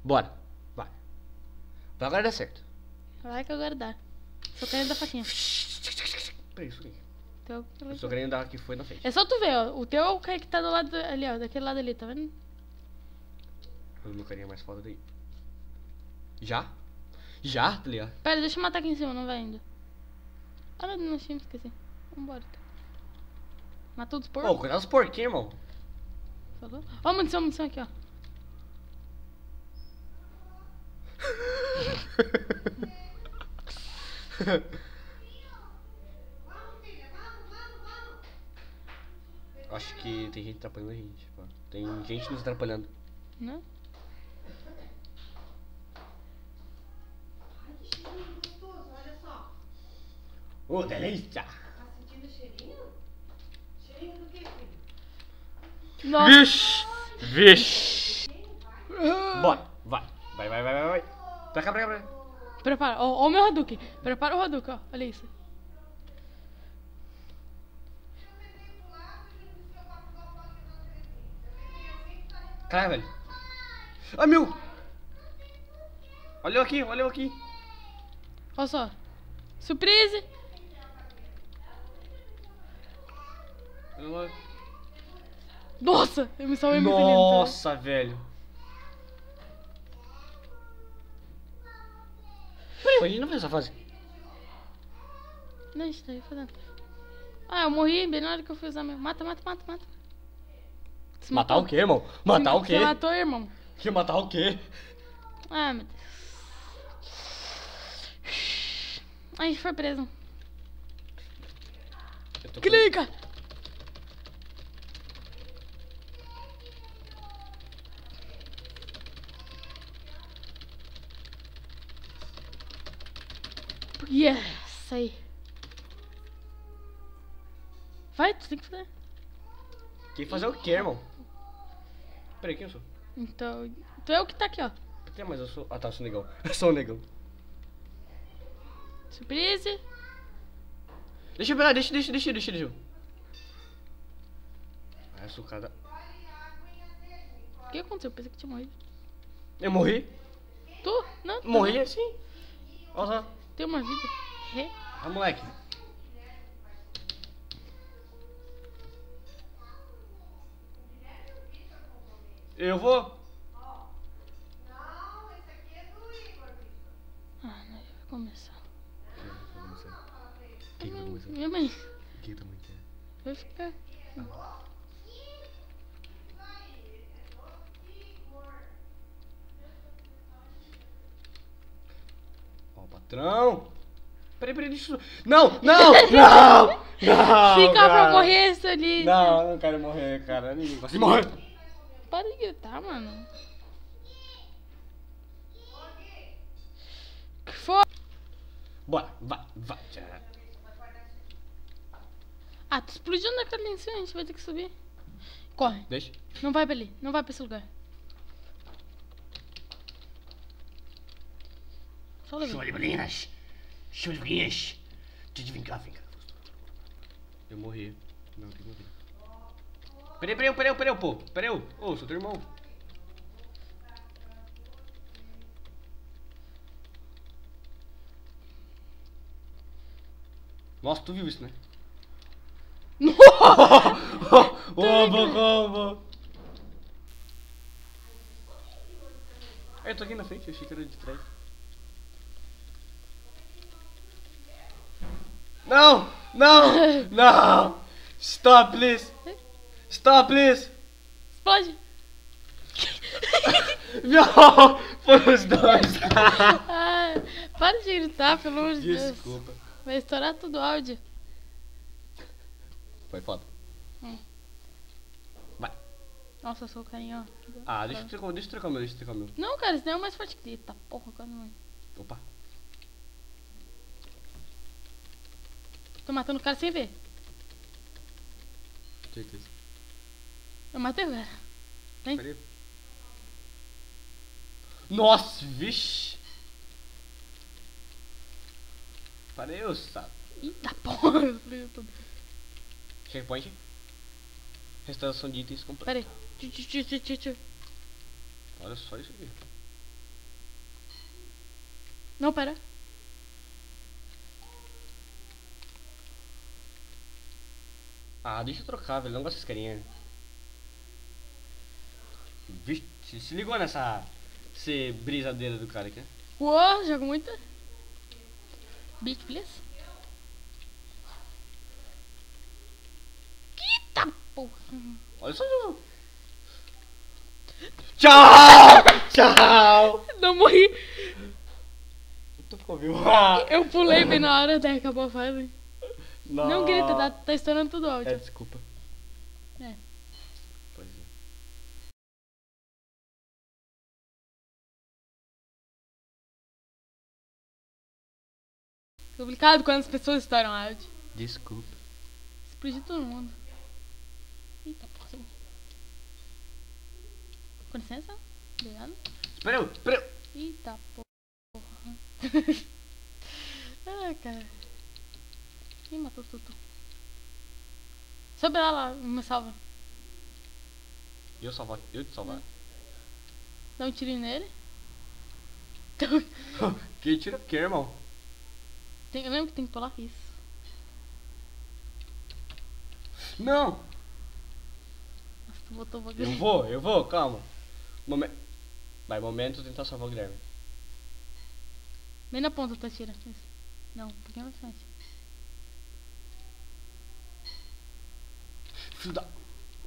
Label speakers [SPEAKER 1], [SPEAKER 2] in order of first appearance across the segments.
[SPEAKER 1] Bora, vai. Vai agora dar certo.
[SPEAKER 2] Vai que agora dá. Só querendo dar faquinha.
[SPEAKER 1] Peraí, isso aqui.
[SPEAKER 2] Então,
[SPEAKER 1] Eu só querendo dar que foi na frente.
[SPEAKER 2] é só tu ver, ó. O teu é o cara que tá do lado ali, ó. Daquele lado ali, tá vendo?
[SPEAKER 1] O meu carinha mais foda daí. Já? Já, tá ligado?
[SPEAKER 2] Pera, deixa eu matar aqui em cima, não vai ainda. Ah, não, não tinha, esqueci. Vambora, então. Matou os porcos?
[SPEAKER 1] Ô, cuidado dos porquinhos, irmão.
[SPEAKER 2] Falou? Ó, munição aqui, ó.
[SPEAKER 1] Acho que tem gente atrapalhando a gente, pô. Tem gente nos atrapalhando.
[SPEAKER 2] Né?
[SPEAKER 3] Ai, que cheirinho gostoso, olha só.
[SPEAKER 1] Ô, delícia!
[SPEAKER 3] Tá sentindo o cheirinho? Cheirinho do que, filho?
[SPEAKER 2] Nossa.
[SPEAKER 1] Vixe! Vixe! Bora, vai. Vai. Pra cá.
[SPEAKER 2] Prepara, ó o meu Hadouken. Prepara o Hadouken, ó. Olha isso.
[SPEAKER 1] Caralho, velho. Ai, meu! Olha eu aqui.
[SPEAKER 2] Olha só. Surprise! Nossa, eu me salvei muito lindo.
[SPEAKER 1] Nossa, velho. A gente não fez essa fase.
[SPEAKER 2] Não, a gente tá aí fazendo. Ah, eu morri bem na hora que eu fui usar meu. Mata. Se
[SPEAKER 1] Matar
[SPEAKER 2] matou.
[SPEAKER 1] o quê, irmão? Matar o quê?
[SPEAKER 2] Você matou, irmão.
[SPEAKER 1] Que matar o quê?
[SPEAKER 2] Ah, meu Deus. A gente foi preso.
[SPEAKER 1] Eu tô com-
[SPEAKER 2] Clica! Yes, aí. Vai, tu tem que fazer.
[SPEAKER 1] Quem fazer o quê, irmão? Peraí, quem eu sou?
[SPEAKER 2] Então, tu é o que tá aqui, ó.
[SPEAKER 1] Tem, mas eu sou... Ah, tá, eu sou negão. Eu sou um negão.
[SPEAKER 2] Surprise.
[SPEAKER 1] Deixa eu pegar, deixa eu. Ah, eu sou o cara...
[SPEAKER 2] O que aconteceu? Eu pensei que tinha morrido.
[SPEAKER 1] Eu morri?
[SPEAKER 2] Tu? Não?
[SPEAKER 1] Morri assim. Olha só.
[SPEAKER 2] Tem uma vida. É.
[SPEAKER 1] Ah, moleque. Eu vou.
[SPEAKER 3] Não, esse aqui é do Igor, bicho.
[SPEAKER 2] Ah, não, vai começar.
[SPEAKER 1] Quem vai começar?
[SPEAKER 2] Minha mãe.
[SPEAKER 1] Quem tá muito?
[SPEAKER 2] Vai ficar.
[SPEAKER 1] Ó, o patrão. Peraí, deixa eu... Não!
[SPEAKER 2] Fica pra
[SPEAKER 1] cara.
[SPEAKER 2] morrer, seu lixo.
[SPEAKER 1] Não, eu não quero morrer, cara. Ninguém gosta de morrer.
[SPEAKER 2] Para de gritar, mano. Que foi?
[SPEAKER 1] Bora, vai.
[SPEAKER 2] Ah, tu explodiu naquela ali em cima, a gente vai ter que subir. Corre.
[SPEAKER 1] Deixa.
[SPEAKER 2] Não vai pra ali, não vai pra esse lugar. Só leva.
[SPEAKER 1] Show de bolinhas. Vem cá. Eu morri. Não, tem que morrer. Peraí, pô. Peraí, ô, sou teu irmão. Nossa, tu viu isso, né? Oba. Eu tô aqui na frente, eu achei que era de trás. Não! Stop, please!
[SPEAKER 2] Explode.
[SPEAKER 1] Não! Foi os dois!
[SPEAKER 2] Ah, para de gritar, pelo amor de Deus.
[SPEAKER 1] Desculpa.
[SPEAKER 2] Vai estourar todo o áudio.
[SPEAKER 1] Foi foda. Vai.
[SPEAKER 2] Nossa, eu sou o carinha, ó.
[SPEAKER 1] Ah, deixa eu trocar o meu.
[SPEAKER 2] Não, cara, esse daí é o mais forte que tem. Tá porra, cara. Não.
[SPEAKER 1] Opa.
[SPEAKER 2] Tô matando o cara sem ver.
[SPEAKER 1] Certeza.
[SPEAKER 2] Eu matei o cara. Vem.
[SPEAKER 1] Peraí. Nossa, vixe. Parei, eu sabe.
[SPEAKER 2] Eita porra, eu fui tudo.
[SPEAKER 1] Checkpoint. Restauração de itens completa.
[SPEAKER 2] Pera aí. Tchu.
[SPEAKER 1] Olha só isso aqui.
[SPEAKER 2] Não, pera.
[SPEAKER 1] Ah, deixa eu trocar, velho. Não gosto dessas carinhas. Vixe, se ligou nessa brisadeira do cara aqui.
[SPEAKER 2] Uou, jogo muito. Beat, please. Eita porra.
[SPEAKER 1] Olha só. Tchau! Tchau!
[SPEAKER 2] Não morri.
[SPEAKER 1] Tu ficou vivo.
[SPEAKER 2] Eu pulei bem na hora, daí acabou a fase. Não grita, tá estourando tudo o áudio.
[SPEAKER 1] É, desculpa.
[SPEAKER 2] É.
[SPEAKER 1] Pois é.
[SPEAKER 2] Complicado quando as pessoas estouram áudio.
[SPEAKER 1] Desculpa.
[SPEAKER 2] Explodiu todo mundo. Eita porra. Com licença. Obrigado.
[SPEAKER 1] Espera eu.
[SPEAKER 2] Eita porra. Ai, cara. Ih, matou tudo. Sobe lá, me salva.
[SPEAKER 1] Eu te salvar.
[SPEAKER 2] Dá um tirinho nele.
[SPEAKER 1] Que tira o que, irmão?
[SPEAKER 2] Eu lembro que tem que pular isso.
[SPEAKER 1] Não!
[SPEAKER 2] Nossa, tu botou o bagulho.
[SPEAKER 1] Eu vou, calma. Momento tentar salvar o Guilherme.
[SPEAKER 2] Bem na ponta tu atira. Isso. Não, um pouquinho mais frente.
[SPEAKER 1] Filho da...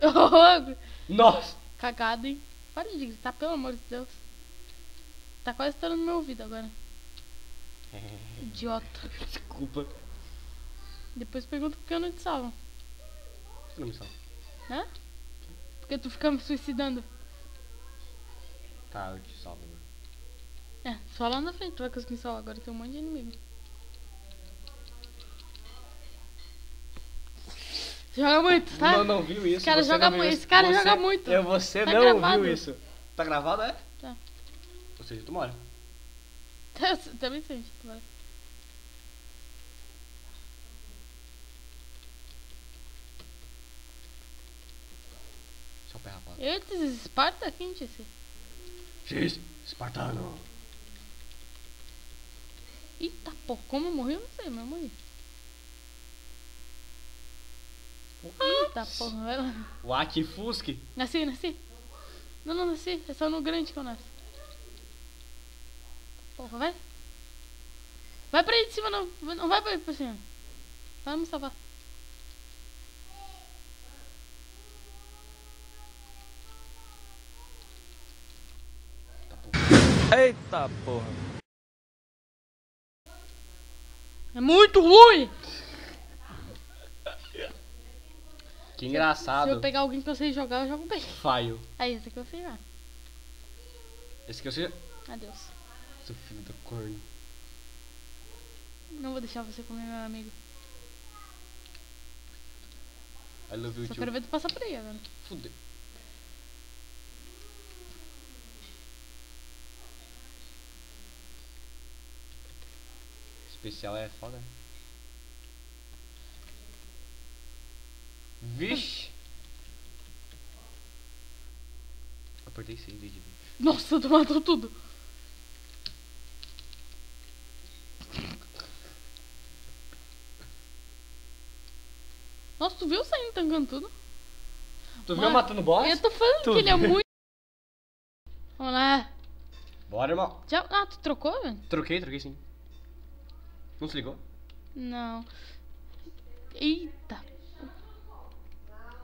[SPEAKER 2] Nossa!
[SPEAKER 1] Nossa!
[SPEAKER 2] Cagado, hein? Para de gritar, pelo amor de Deus. Tá quase estourando no meu ouvido agora. Idiota.
[SPEAKER 1] Desculpa.
[SPEAKER 2] Depois pergunta por que eu não te salvo.
[SPEAKER 1] Você não me salva.
[SPEAKER 2] Hã? Porque tu fica me suicidando.
[SPEAKER 1] Tá, eu te salvo agora.
[SPEAKER 2] É, só lá na frente tu vai conseguir salvar. Agora tem um monte de inimigo. Joga muito, tá?
[SPEAKER 1] Não viu isso.
[SPEAKER 2] Esse cara
[SPEAKER 1] você
[SPEAKER 2] joga
[SPEAKER 1] não viu
[SPEAKER 2] muito.
[SPEAKER 1] isso.
[SPEAKER 2] Esse cara
[SPEAKER 1] Você-
[SPEAKER 2] joga muito.
[SPEAKER 1] Você
[SPEAKER 2] Tá
[SPEAKER 1] não
[SPEAKER 2] gravado.
[SPEAKER 1] viu isso. Tá gravado, é?
[SPEAKER 2] Tá.
[SPEAKER 1] Ou seja, tu mora.
[SPEAKER 2] Também sente. Vai.
[SPEAKER 1] Seu pé rapado.
[SPEAKER 2] Esses Esparta aqui, não disse.
[SPEAKER 1] X, espartano.
[SPEAKER 2] Eita porra, como eu morri, eu não sei, mas eu morri. Eita porra, vai lá.
[SPEAKER 1] O Akifusque.
[SPEAKER 2] Nasci. Não nasci, é só no grande que eu nasci. Porra, vai. Vai pra aí de cima, não vai pra aí pra cima. Vai me salvar.
[SPEAKER 4] Eita porra.
[SPEAKER 2] É muito ruim!
[SPEAKER 1] Que
[SPEAKER 2] Se
[SPEAKER 1] engraçado.
[SPEAKER 2] eu pegar alguém que eu sei jogar, eu jogo bem.
[SPEAKER 1] Faio.
[SPEAKER 2] Aí, esse aqui eu sei jogar.
[SPEAKER 1] Esse aqui eu sei.
[SPEAKER 2] Adeus.
[SPEAKER 1] Seu filho da corno.
[SPEAKER 2] Não vou deixar você comer meu amigo.
[SPEAKER 1] I love you
[SPEAKER 2] Só
[SPEAKER 1] too.
[SPEAKER 2] quero ver tu passar por aí agora.
[SPEAKER 1] Fudeu. Especial é foda, né? Vixe! Apertei sim, desde.
[SPEAKER 2] Nossa, tu matou tudo. Nossa, tu viu saindo tancando tudo?
[SPEAKER 1] Tu viu
[SPEAKER 2] Mano,
[SPEAKER 1] matando o boss?
[SPEAKER 2] Eu tô falando
[SPEAKER 1] Tu
[SPEAKER 2] que ele é
[SPEAKER 1] viu?
[SPEAKER 2] muito... Vamos lá.
[SPEAKER 1] Bora, irmão.
[SPEAKER 2] Já... Ah, tu trocou, velho?
[SPEAKER 1] Troquei sim. Não se ligou?
[SPEAKER 2] Não. Eita.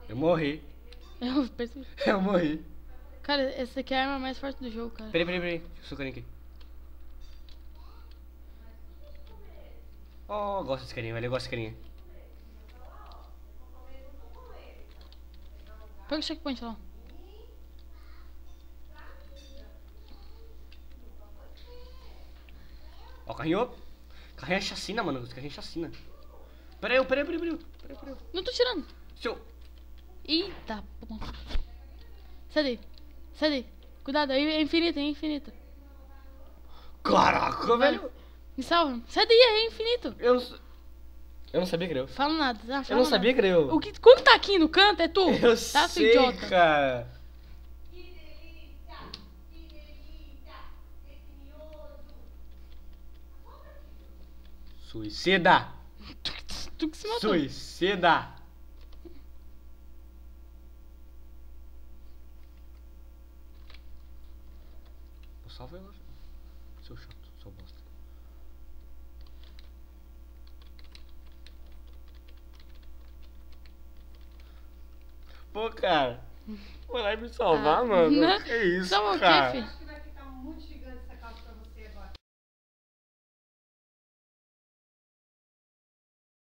[SPEAKER 1] Eu morri.
[SPEAKER 2] Eu percebi.
[SPEAKER 1] Eu morri.
[SPEAKER 2] Cara, essa aqui é a arma mais forte do jogo, cara.
[SPEAKER 1] Peraí. Deixa eu socar aqui. Oh, gosto desse carinha, velho. Eu gosto desse carinha.
[SPEAKER 2] Pega o checkpoint lá.
[SPEAKER 1] Ó, carrinho. Carrinho é chacina, mano. Carrinho é chacina. Peraí.
[SPEAKER 2] Não tô tirando.
[SPEAKER 1] Deixa eu...
[SPEAKER 2] Eita, porra. Sai daí. Cuidado, é infinita, é infinita.
[SPEAKER 1] Caraca, velho.
[SPEAKER 2] Me salva. Sai daí, é infinito.
[SPEAKER 1] Eu não sabia que era eu.
[SPEAKER 2] Fala nada.
[SPEAKER 1] Eu
[SPEAKER 2] Fala
[SPEAKER 1] não sabia que era eu.
[SPEAKER 2] nada. Quando tá aqui no canto é tu?
[SPEAKER 1] Eu
[SPEAKER 2] Tá, seu
[SPEAKER 1] sei,
[SPEAKER 2] idiota.
[SPEAKER 1] cara.
[SPEAKER 3] Que delícia! Que delícia! Esse miojo!
[SPEAKER 1] Suicida.
[SPEAKER 2] Tu que se matou.
[SPEAKER 1] Suicida. Salva ela. Seu chato, seu bosta. Pô, cara. Vai lá me salvar,
[SPEAKER 2] Ah,
[SPEAKER 1] mano.
[SPEAKER 2] não.
[SPEAKER 1] Que isso,
[SPEAKER 2] Salva o quê,
[SPEAKER 1] cara?
[SPEAKER 2] filho?
[SPEAKER 3] Acho que vai